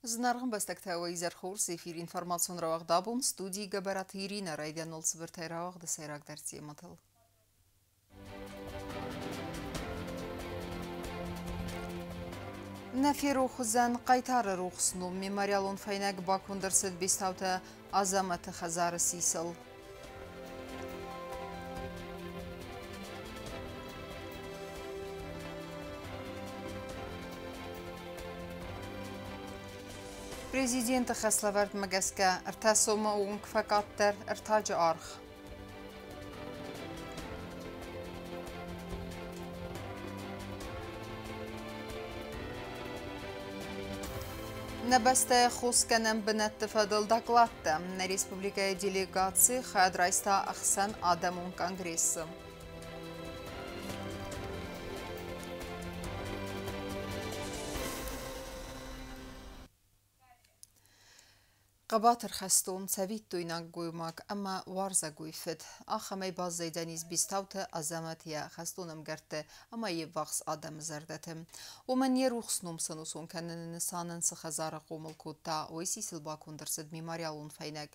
Знарган бастактава изархурс эфир информацион равах дабун студии габарат Ирина радианол цвыртай равах да сайрак дарти матал. Нафиру хузан қайтары рухсну мемориалон файнак бакундырсыд бестаута азаматы хазары сисыл. Президент Хаславард Магаска ارتسوم اونک فقط در ارتاج آرخ. نبسته خوسکنم بنت تفضل دقلاتم на республика делегации хадрайста ахсан адамун конгресс. قباطر خستون سويت دويناك قويماك أما وارزا قويفت آخا مي باز زيدانيز بيستاوت أزاماتيا خستونم قرت أما يباقس آدم زردتم ومن يروخس نومسنوسون كان نسانن سخزار قوم الكوتا ويسي سلباكون درسد ميماريالون فينك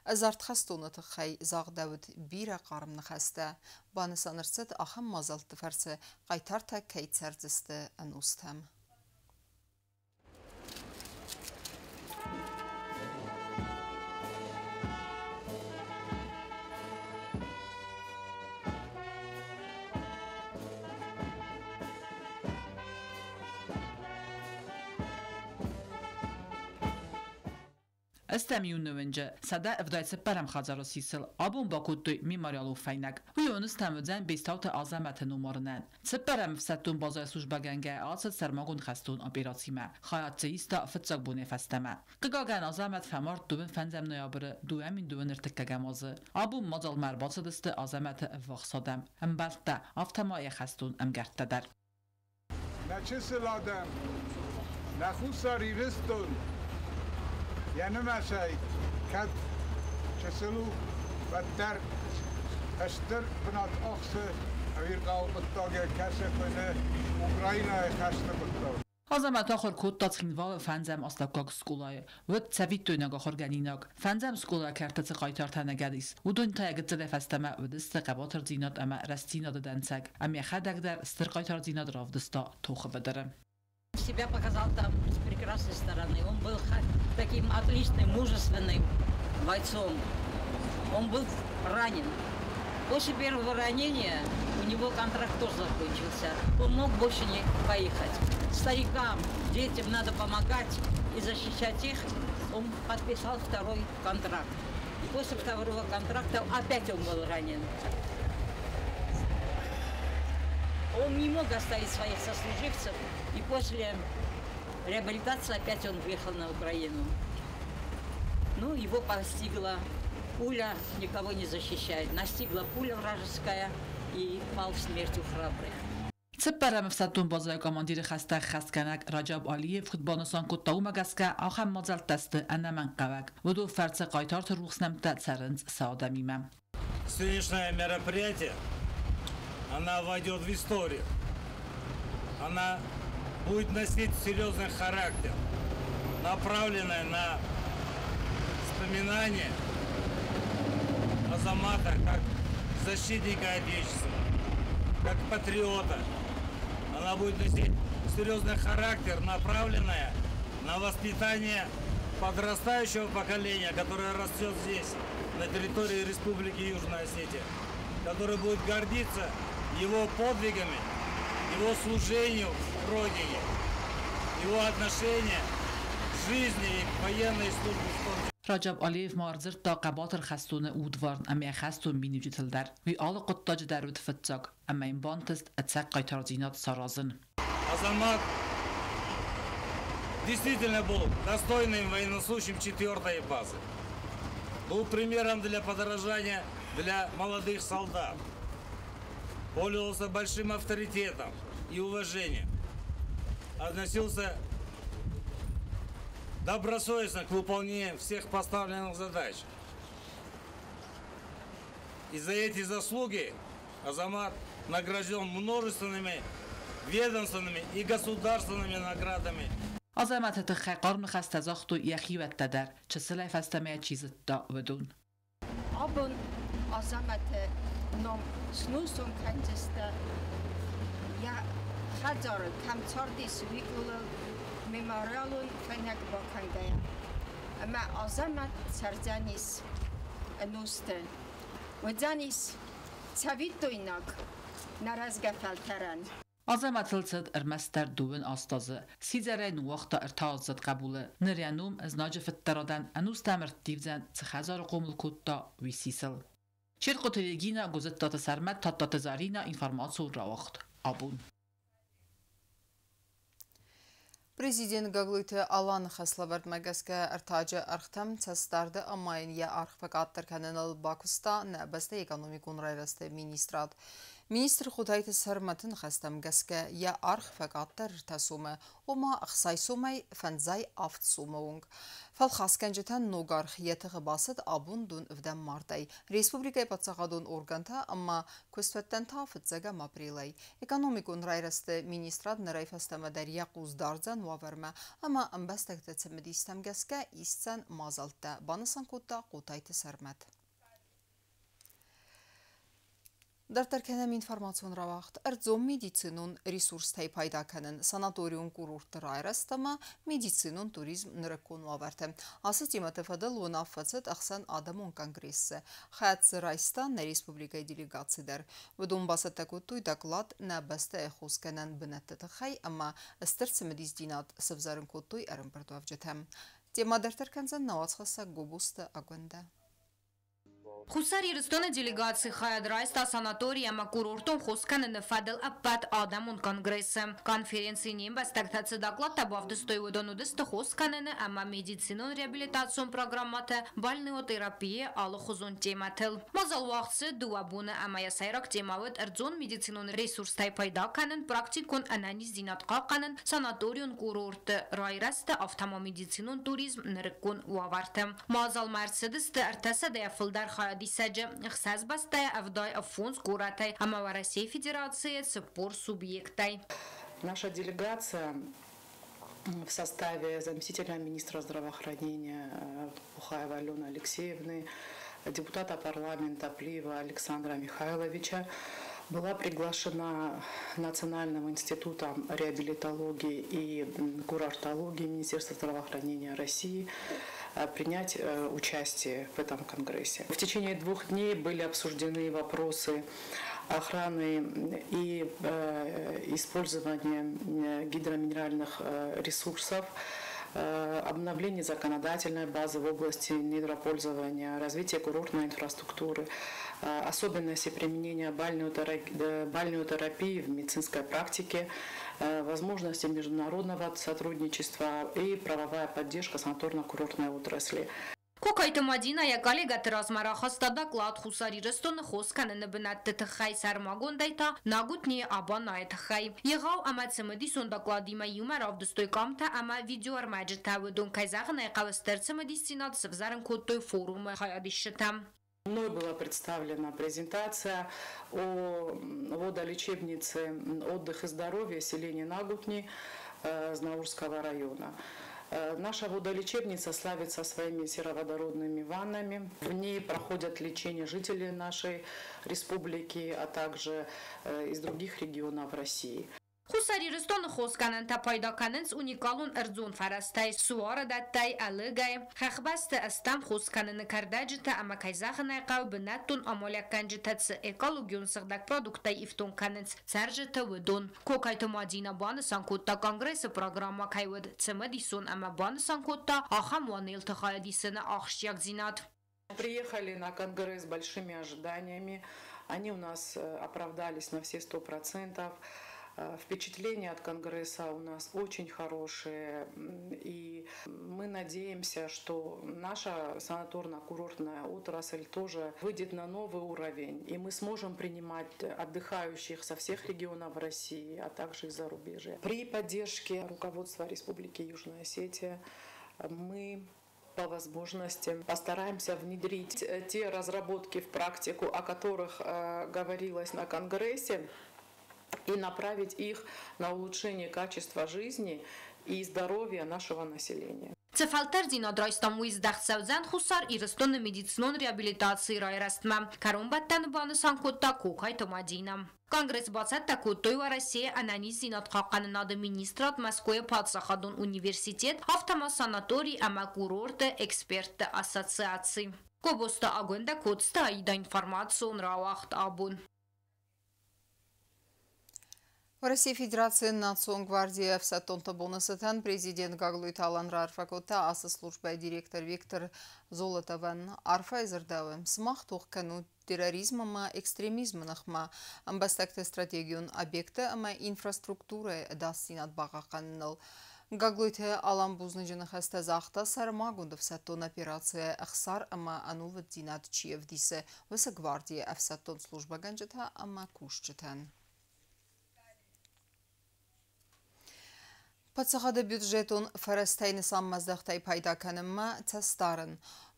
أزارت خستون تخي زاغ داود بيرا قارم نخسته بانسانرسد آخم مازالت فرس قيتارتا كيت سردست أنوستهم استمیون نوینجا صدا افدایت برم خزارو سیسل آبون باکوتوی میماریالو فینک وی اونستمودن بیستاوت آزمت نمارنن سپرم فستون بازار سوژ بگنگه آسد سرماگون خستون آپیراتیمه خیات زیستا فتزاق بونه فستمه قگاگن آزمت فمارد دوبن فنزم نیابره دوامین دوبن ارتکگمازه آبون مازال مرباط دست آزمت افاقصادم ام بلتا آفتمای خستون ام گرد در نچه سلادم نخوصاری رستون یعنی ماشای کد چسلو بدتر اشتر بنات آخسه اویر قاو بطاگه کشه کنه اوکراینای خشته بطاگ آزمت آخر کود تاتخینوا فنزم استاکاگ سکولای ود سویت دویناگ آخر گنیناگ فنزم سکولا کرتت قایتار تنگدیس و دون تایگت زده فستمه و دست قباتر زیناد اما رستیناد دنسگ امی خدک در استر قایتار زیناد равдста توخ بدرم Себя показал там с прекрасной стороны. Он был таким отличным, мужественным бойцом. Он был ранен. После первого ранения у него контракт тоже закончился. Он мог больше не поехать. Старикам, детям надо помогать и защищать их. Он подписал второй контракт. И после второго контракта опять он был ранен. Он не мог оставить своих сослуживцев, и после реабилитации опять он въехал на Украину. Ну, его постигла пуля, никого не защищает. Настигла пуля вражеская и пал смертью храбрых. سپرم فستون بازار کماندیر خسته خستکنک رجب علی فوتبالنسان کد تاو مگسکه آخر مازال تست انمن قوک و دو فرص قایتار تروخس نمت سرنز ساده میمم. Сегодняшнее мероприятие, она войдет в историю. Она будет носить серьезный характер, направленный на вспоминание Азамата как защитника Отечества, как патриота. Она будет носить серьезный характер, направленный на воспитание подрастающего поколения, которое растет здесь, на территории Республики Южная Осетия, которое будет гордиться его подвигами, его служению Родине, его отношение к жизни и военной службе. رجب علیف مارزر تا قباطر خستون اودوارن اما خستون بینیجیتل در وی آل قطاج در ود فتزاق اما این بانتست اتساق قایتار زینات سارازن. Азамат действительно был достойным военнослужащим 4-й базы. Был примером для подражания для молодых солдат. Пользовался большим авторитетом и уважением. Относился добросовестно к выполнению всех поставленных задач. И за эти заслуги Азамат награжден множественными ведомственными и государственными наградами Azamat تخي قرن خست زاختو يخي وتدر چسلای فستمه چیزت دا ودون. Abon azamat nom snusum kanjesta ja khazar kam tsardis vigulal memorialun fanak bakangaya. Ama azamat sarzanis anusten. Wadanis savitoinak narazgafaltaran. Azamatılçıd ermester duvun astazı, sizere nuaqta ertazıd qabulu, niryanum az najfettaradan anustamert divzen tsxazar qomul kutta visisil. Şirqo telegina gozettat sermet tattat zarina informasyon rawaqt. Abun. Президент Гаглыты Алан Хаславард Магаска Артаджа Архтам Цастарды Амайния Архфакаттар Кананал Бакуста Набасте экономикун райрасты министрат. Министр Худайты Сарматын Хастам Гаска Я Архфакаттар Тасума Ома Ахсайсумай Фанзай Афтсумаунг. Фалхасканжетан Ногархияты Габасад Абун Дун Вдам Мартай. Республикай Пацагадун Органта Амма Квестветтен Тафтзага Маприлай. Экономикун райрасты министрат Нарайфастама Дарья Куздарзан Ваверма Амма Амбастагта Цемедистам Гаска Истсан Мазалта Банасан Кута Кутайты Сармат. Dar tərkənəm informasyon ravaqt, ərzom medisinun resurs təy payda kənən sanatoriyon kurortı rayrastama medisinun turizm nırıkkun vavartı. Ası temətə fədəl və nafətsət əxsən adamın kongresi. Xəyətsi raystan nə respublikay delegatsidir. Və donbasət təkuttuy daklad nə bəstə əxuz kənən bənətdə təxəy, amma əstərsi medizdinat sıvzarın kuttuy ərən bərdu avcətəm. Tema dar tərkənzən navazxasa gobusta agwəndə. Хусар Ирстона делегации Хайадрайста санаторияма курортом хосканы нафадал аппат адамун конгрессы. Конференции небастактацы доклад табавды стойводонудысты хосканыны ама медицинон реабилитацион программаты бальнеотерапия алы хузун тематыл. Мазал вақсы дуабуны ама ясайрак темавыд эрдзон медицинон ресурстай пайда канын практикун анализ динатқа канын санаторион курорты райрасты автомомедицинон туризм нырыккун уаварты. Мазал Мерседесты артаса даяфылдар Дисаджа хсаз бастая авдай афонс куратай ама в России Федерации спор субъектай. Наша делегация в составе заместителя министра здравоохранения Ухаева Алены Алексеевны, депутата парламента Плиева Александра Михайловича была приглашена Национальным институтом реабилитологии и курортологии Министерства здравоохранения России принять участие в этом конгрессе. В течение 2 дней были обсуждены вопросы охраны и использования гидроминеральных ресурсов, обновление законодательной базы в области недропользования, развитие курортной инфраструктуры, особенности применения бальнеотерапии в медицинской практике, возможности международного сотрудничества и правовая поддержка санаторно-курортной отрасли. Կոկայտը մադինա եկալի գատրազմարա խաստադակ խուսարի ռստոնը խոսքանը նբնատ տխայ սարմագոն դայտա նագուտնի աբան այդ խայ եղավ ամացմդի սոնդակլադիմա յումար ավդստոյ կամթա ամա վիդեո արմաջտա վդոն կայզաղն այqավստերցմդի սինատ սվզարն կոտոյ ֆորумը հայադիշտամ. Мной была представлена презентация о водолечебнице «Отдых и здоровье» селения Нагутни Знаурского района. Наша водолечебница славится своими сероводородными ваннами. В ней проходят лечение жителей нашей республики, а также из других регионов России. Խուսարի ռստոնը խոսկանն տապայդականենց ունիկալուն ըրձուն վարաստայ սուարը դատայ ալըգայ խախբաստը աստամ խոսկանը նկարդաջտը ամակայզաղը նայqավ բնատուն ամոլյականջտացը էկալոգյուն սղդակ պրոդուկտայ իվտուն կանենց ծարժտը վդուն կոկայտը մադինա բանը սանքոտտա կոնգրեսը պրոգրամա կայվդ ծմդիսուն ամա բանը սանքոտտա ախամ ուանել թխայադիսына ախշյակ զինատ. Приехали на конгресс с большими ожиданиями. Они у нас оправдались на все 100%. Впечатления от конгресса у нас очень хорошие, и мы надеемся, что наша санаторно-курортная отрасль тоже выйдет на новый уровень, и мы сможем принимать отдыхающих со всех регионов России, а также из зарубежья. При поддержке руководства Республики Южная Осетия мы по возможности постараемся внедрить те разработки в практику, о которых говорилось на конгрессе, и направить их на улучшение качества жизни и здоровья нашего населения. Цефалтер Դրայստամույս դախցավզան խուսար իրստոնը մեդիցինոն ռեաբիլիտացի ռայրաստմա, կարումբատան բանսան կոտա կուկայ տոմադինա. Կանգրես բացատ տակոտոյ Россия անանիս զինատխականնադը մինիստրատ Մոսկվայը Փաթսախադուն ունիվերսիտետ ավտոմա սանատորի ամակուրորտը էքսպերտը ասոցիացի. Կոբոստա ագոնդա կոստա այդա ինֆորմացիոն ռավախտ աբուն. В России Федерации Национальной гвардии в Сатон-Табонасатан президент Гаглуит Алан Рарфакота, аса служба директор Виктор Золотован, Арфа Изардавым, смах тухкану терроризма, экстремизма нахма, амбастакте стратегион объекта, ама инфраструктуры дастинат багаканнал. Гаглуите Алан Бузнажина хаста захта сармагунда в Сатон операция Ахсар, ама ануват динат чиев дисе, веса гвардии в Сатон служба ганджета, ама кушчетан. Պատսախադը բյուջետուն վրստայնը սամմազդաղտայ պայդականըմը ծաստարն,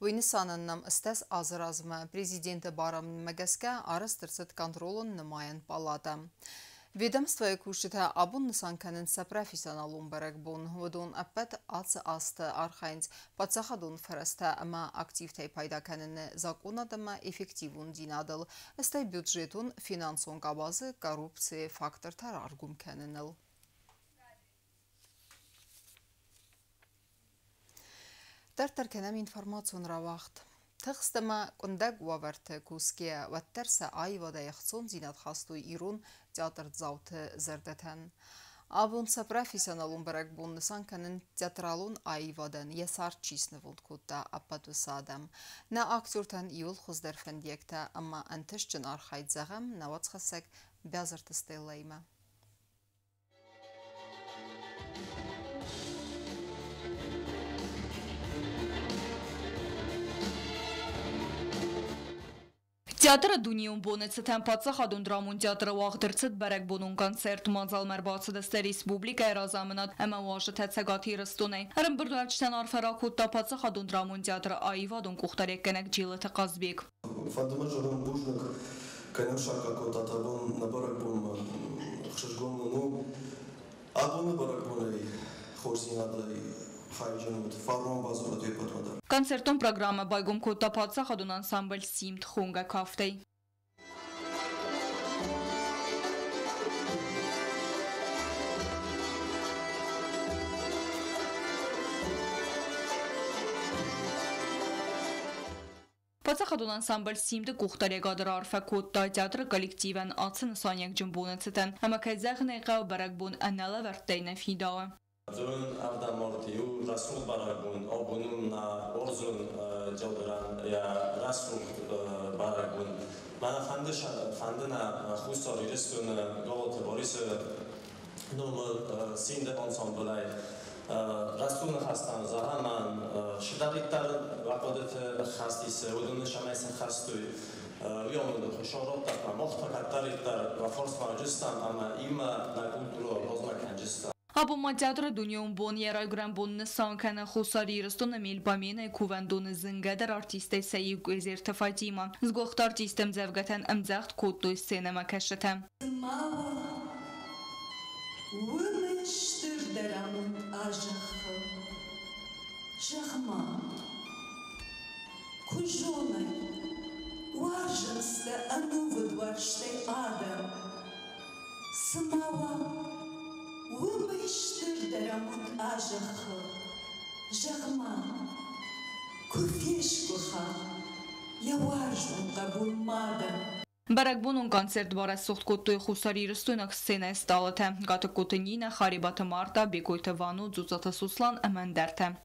վույնիսաննամ ըստես ազրազմը, президенты բարամ մգասկա արստրսըտ կոնտրոլն նմայան պալատը. Ведомствоя кушчета абун нысанканын сапрофессионалун баракбун, водун аппет ацы асты архайнц, պատсախадун врста ама активтай пайдаканыны законадыма эффективун динадыл, ыстай бюджетун финансун кабазы коррупции фактор тараргум кәніныл. Тартарканам информацион равахт. Тахстама кондаг ваварты куске ваттерса айвада яхцон зинат хастуй ирун театр зауты зардатан. Абунса профессионалун баракбун нысанканын театралун айвадан ясар чиснывун кутта апатусадам. На актюртан иул хуздерфендиекта, амма антышчын архайдзагам навацхасак бязарты стеллайма. Театра Дуниум Бонеца Темпацахадун Драмун театра Вахдерцет Барек Бонун концерт Мазал Мербацедесте Республика Эразамынат Эмаважы Тецегати Рыстуны. Арым Бірдуэлчтен Арфаракут Тапацахадун Драмун театра Айвадун Кухтареккенек Джилыты Казбек. Фадымажырын Бужник, конечно, как Татабон на Барек Бон Хшишгон, Абуны Барек Боней Хорсинадай. Концертон программа Байгум Кота Пацахадун ансамбль Симт Хунга Кафтей. Պատսախադուն ансամբլ Սիմդը կուղտարեգադր արվա կոտտա театр коллективен ացն սանյակ ջմբունը ցտեն համակայձաղն եղավ բարակբուն անալը վարտեյնը ֆիդաը. Ձուն ավդամորտի ու ռասուլ բարակբուն աբունուն նա օրզուն ջալդրան یا رسول برگون من فندنا خوستار ایرستون گالت باریس نوم سینده انسامبلای رسول هستم زها من شداریتر وقادت خستیس ودون شمایس خستوی ویامون خشارات دارم مختلفتریتر و فرس ماجستم اما ایما نکولتورو روزمکنجستم. Абума театра Дуниум Бон Ярайграм Бонны Санкана Хусари Ростона Мельбамена Кувандоны Зынгадер артисты Саи Гуэзерта Фатима. Сгохт артистам Зевгатан Амзахт Коттой сценама Кашата. Вымышты дарамут ажахы, жахма, куфешкуха, я важен кабулмада. Баракбунун концерт барас сухт коттой Хусари Рыстунак сцена сталата. Гата котынина Харибата Марта, Бекойта Вану, Дзуцата Суслан, Амандерта.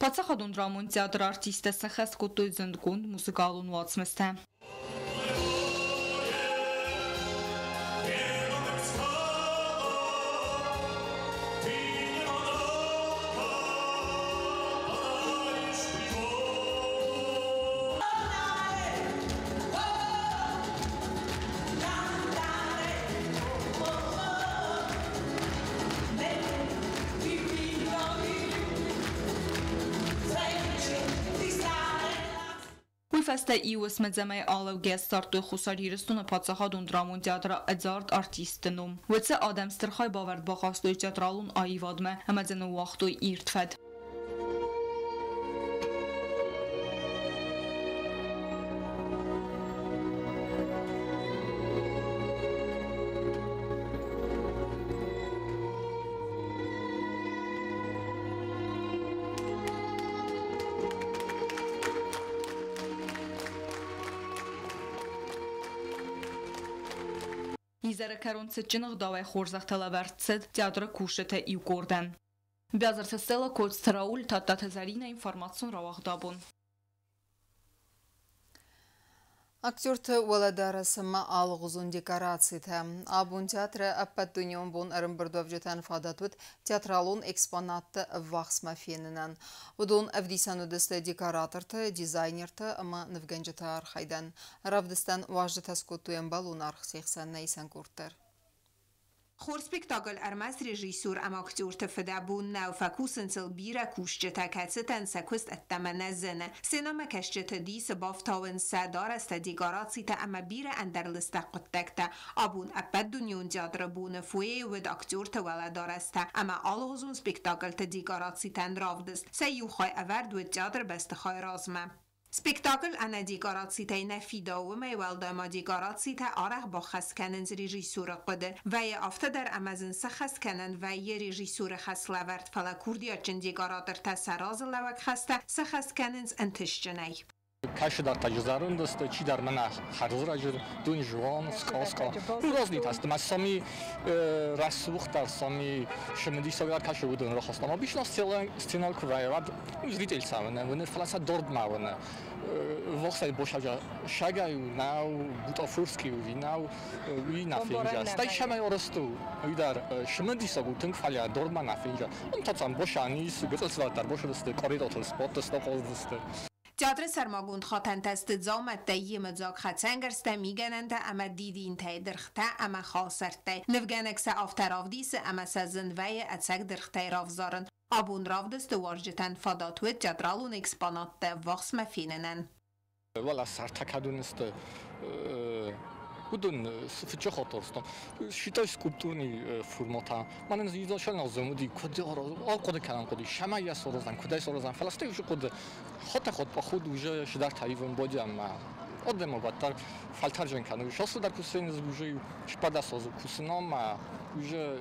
Պատսախադուն Դրամուն театр артистը սխես կոտոյ զնդգուն մուսիկալուն վացմստը։ Feste ius mezzemei alau gestartu Xusar Yiristun patsahadun dramon teatra edzard artistenum. Wetse Adem strxay bavard baxastoy teatralun ayivadme hemedzenu waxtoy irtfed. Իզերը կերոնցը ճնղ դավայ խորզախտելը վերցետ театра կուշեթե իու կորդեն։ Բյազրցը ստելը կոց թրաուլ թատաթեզարին ինվորմացուն ռավաղդաբուն։ Актёрты Володарасыма алғызун декорацияты. Абун театры аппаттунион бун арымбырдовжетен фадатут театралун экспонатты вақсма фенінен. Удун авдисанудысты декораторты, дизайнерты ама нывгенжеті архайдан. Равдыстан важды таскоттуен балун архсексан нейсан куртыр. خور سپیکتاگل ارمز رژیسور ام اکتور تفدابون نو فکوسنسل بیره کوشجتا کتستن سکوست اتمنه زنه سینما کشجتا دیس بافتاون سادار است دیگاراتی تا اما بیره اندر لستقتک تا آبون اپد دنیون جادر بون فوی ود اکتور تولدار است اما آلغزون سپیکتاگل تا دیگاراتی تن راودست سیو خواهی اورد ود جادر بست خواهی رازمه سپیکتاکل انا دیگاراتسیتای نفیدا و میوالدا ما دیگاراتسیتا آرخ با خسکننز رژیسور قده و یه افته در امازن سخسکنن و یه رژیسور خس لورد فلا کوردیا چن دیگاراتر تا سراز لوک خسته سخسکننز انتش جنای Каши дар таҷизарун дасте чи дар мана харзура ҷур дуни жувон сказка рознит аст мас сами расух дар сами шимди согар каши будун ро хостам обично сценал кувайвад зритель самне вне фласа дорд мавне вохсай бошаja шагай нау бутафурски винау вина финжа стай шамай оросту удар шимди согутун фаля дорд мана финжа он тацам бошани сгцлат дар бошадасте коридор спот стокоздасте театр سرماگوند خاطن تست زامت تایی مزاق خطنگرست میگنند اما دیدین تای درخته اما خاصرته نفگنکس آفتراف دیس اما سزن وی اتسک درخته رافزارن آبون رافدست وارجتن فاداتوی جدرالون اکسپانات وقس مفیننن والا سرتکدونست Будун фичо хоторстон шитой скульптурный формата манен изначально замуди куди куди канан куди шамая сорозан кудай сорозан фаласте уже куди хота хот по ходу уже шидар таивон бодям одемо баттар фалтаржен кану шосу дар кусен уже шпада созу кусном уже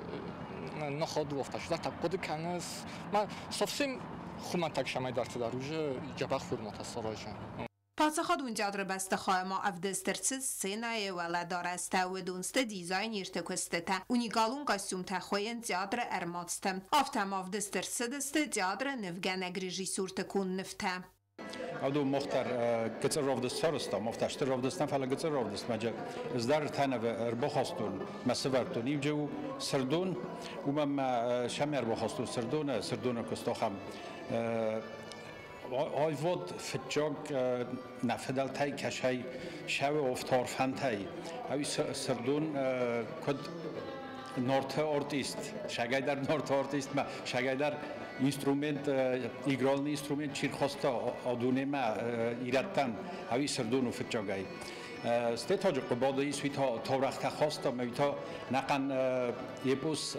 на ходу офта шидар так куди канас ма совсем хума так шамай дар дар уже жабах формата сорожан پاسخادون جادر بسته خواه ما افدسترسز سینای ولدار است و دونست دیزاین ارتکسته تا اونیگالون قاسیوم تخوین جادر ارماتستم افتم افدسترسز است جادر نفگن اگریجی سورت کن نفته أودو مختار كتر رافدست سرستا مفتاشتر رافدستن فعلا كتر رافدست ماجا إصدار تانا ربخاستون مسافرتون يجوا سردون وما شمر ربخاستون سردون كستوخم آیواد فجاگ نفدال تای کشای شو افتار فن تای اوی سردون کد نورت آرتیست شگای در نورت آرتیست ما شگای در اینسترومنت ایگرال اینسترومنت چیر خواستا آدونه ما ایرتن اوی سردون و فجاگای سته تاج قبادی سوی تا رخت خواستا میتا نقن یبوس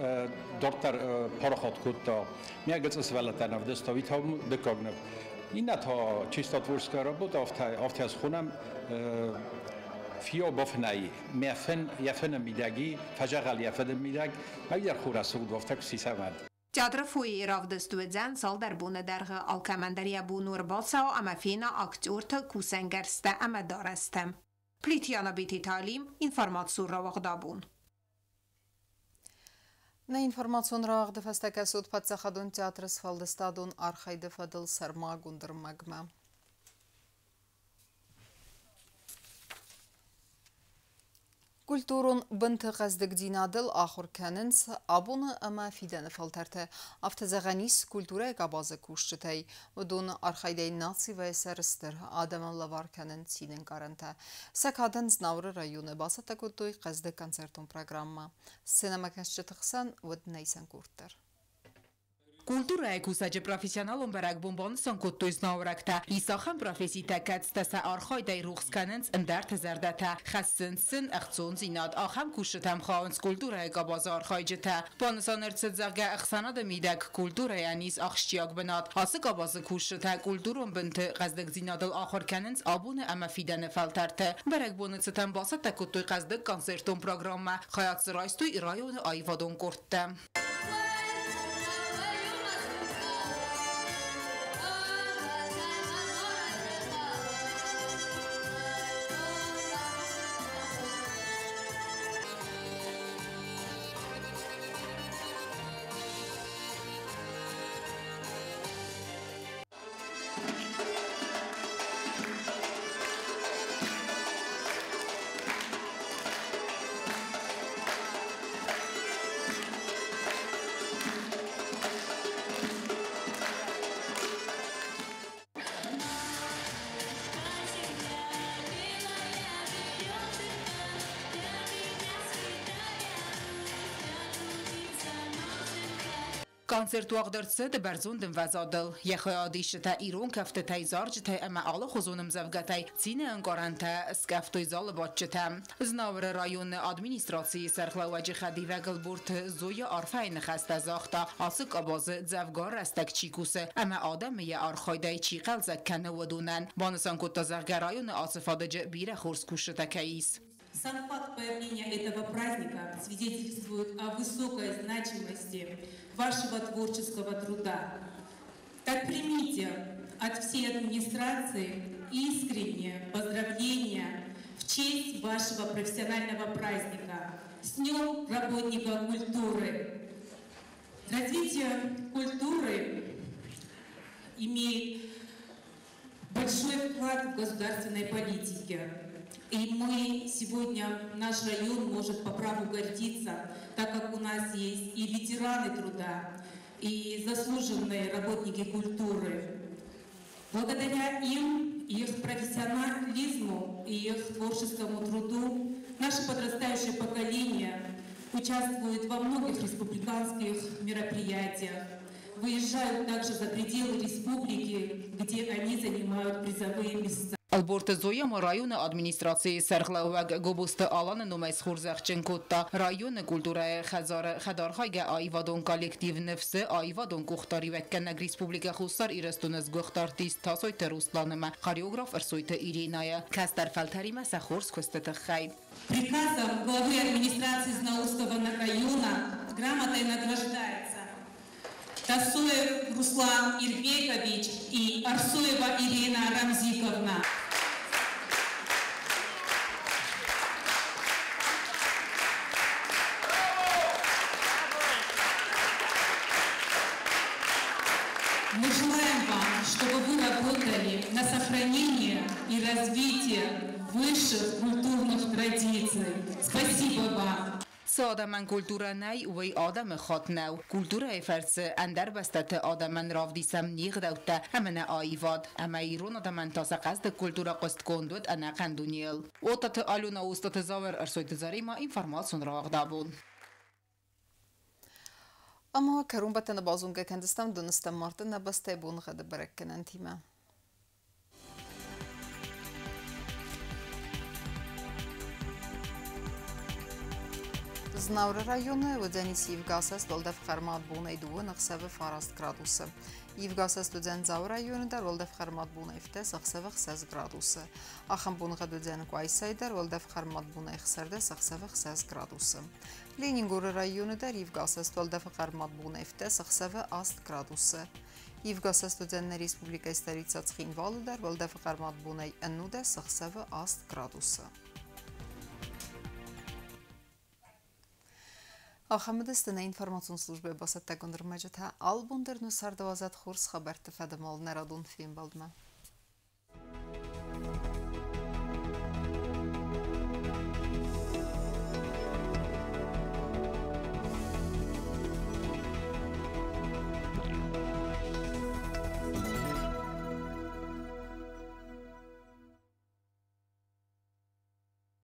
دکتر پارخات کتا میگه از ولتن افدست وی تا دکارنم این تا چیستاتورسکا را بود آفتی از خونم فیا بافنایی یفن میدگی فجاقل یفن میدگ مگر خور سود وافتا کسی سمد جادر فوی رافدستو زن سال در بونه درغ آلکمندریا بونور باسا و اما فینا اکتورت کوسنگرسته اما دارستم پلیتیانا بیتی تعلیم اینفرماتسور را وقدابون На информационрах дефастакасуд пацахадун театрс фалдестадун архайде фадыл сарма гундыр магма. Культурун бынты қаздық динадыл ахур кәнінс абуны ама фидені фалтарты. Автозағанис культура әгабазы күшчітай. Удун архайдай наци вай сәрістір адамалла var кәнін синен гаранта. Сәкадын знавры районы басата күттой қаздық концертун программа. Сценама кәшчі тұқсан өд нәйсен күрттір. Կուլտուրայի կուսաճը պրոֆեսիոնալ բերակ բոմբոնսոն կոտույզն ավրակտա, իսախան պրոֆեսիտա կացտասա արխոյդայ ռուխսկանենց ընդարդը զարդատա, խասցնցն աղցոն զինատ, ախամ կուշտամ խավնց կուլտուրայի կաբազը արխայջտա, բանսաներցը զաղգա աղսանադը միդակ կուլտուրայանիս աղշճիակ բնատ, ասը կաբազը կուշտա կուլտուրոն բնթը ғազդակ զինադլ ախորկանենց աբունը ամա ֆիդանը ֆալտարդը, բերակ բոնıցը տան բասատա կոտույ ғազդակ կոնսերտոն պրոգրամմա, խայացը ռայստույ իրայոնը այվադոն կորտտա. Կոնցերտու աղդրցը դբերձուն դնվազադլ, եխոյադիշը թա իրոն կավտը թայ զարջը թայ ամա ալը խոզունım զավգատայ, ծինը ընկորան թա սկավտոյ զալը բատչը թա. Զնավրը ռայոնը ադմինիստրացիի սարխլավաջի խադիվագլ բուրթ զոյը արխայնը խաստա զաղտա, ասը կաբազը զավգար աստակ չիկուսը, ամա ադամը ե արխայդայ չիղալ զակքանը վդունան, բանսան կոտա զաղգա ռայոնը ասıfadıcı բիրը խորս կուշը թակայիս. Сам факт появления этого праздника свидетельствует о высокой значимости вашего творческого труда. Так примите от всей администрации искренние поздравления в честь вашего профессионального праздника. С Днем работника культуры! Развитие культуры имеет большой вклад в государственной политике. И мы сегодня, наш район может по праву гордиться, так как у нас есть и ветераны труда, и заслуженные работники культуры. Благодаря им, их профессионализму и их творческому труду наше подрастающее поколение участвует во многих республиканских мероприятиях, выезжают также за пределы республики, где они занимают призовые места. Alborta Zoya rayonu administrasiyi serxlavag gobusta alanı numays xurzaxçenkotta rayonu kulturaya xadarxayga ayvadon kollektiv nefsi ayvadon kuxtari vekkennek Respublika Xussar irastunaz guxtartis tasoyta Ruslanıma xoreograf Arsoyta Irinaya Kastar Faltarima Сахорс Костатахай. Приказом главы администрации Знаурского района грамотой награждается Тасоев Руслан Ирбекович и Арсоева Ирина Рамзиковна. Мы желаем вам, чтобы вы работали на сохранение и развитие высших культурных традиций. Спасибо вам. آدمن کلتورا نی وی آدم خات نو کلتورا فرس اندر بستت آدمن راف دیسم نیغ دوته همن آیواد اما ایرون آدمن تاسه قصد کلتورا قست کندود انا قندونیل اوتت آلونا اوستت زاور ارسویت زاری ما اینفرماسون را اغدابون اما کرون بتن بازونگه کندستم دونستم مارتن نبسته بون غد برکنن تیمه Znavr rayonu Udzenis Yevgasas Doldev Xarmat Bunay Duvu Nıxsavı Farast gradusu. Yevgasas Udzen Zav rayonunda Doldev Xarmat Bunayfte Saxsavı Xsaz gradusu. Axam Bunğa Udzen Quaysayda Doldev Xarmat Bunayxsarda Saxsavı Xsaz gradusu. Leningor rayonunda Yevgasas Doldev Xarmat Bunayfte Saxsavı Ast gradusu. Yevgasas Udzen Respublika Stolica Xinvalıda Doldev Xarmat Bunay Annuda Saxsavı Ast gradusu. Ахамедстана информационная служба басат тагондыр маджата албундер нусар 12 хурс хабар тфадамал нарадун фильм балдма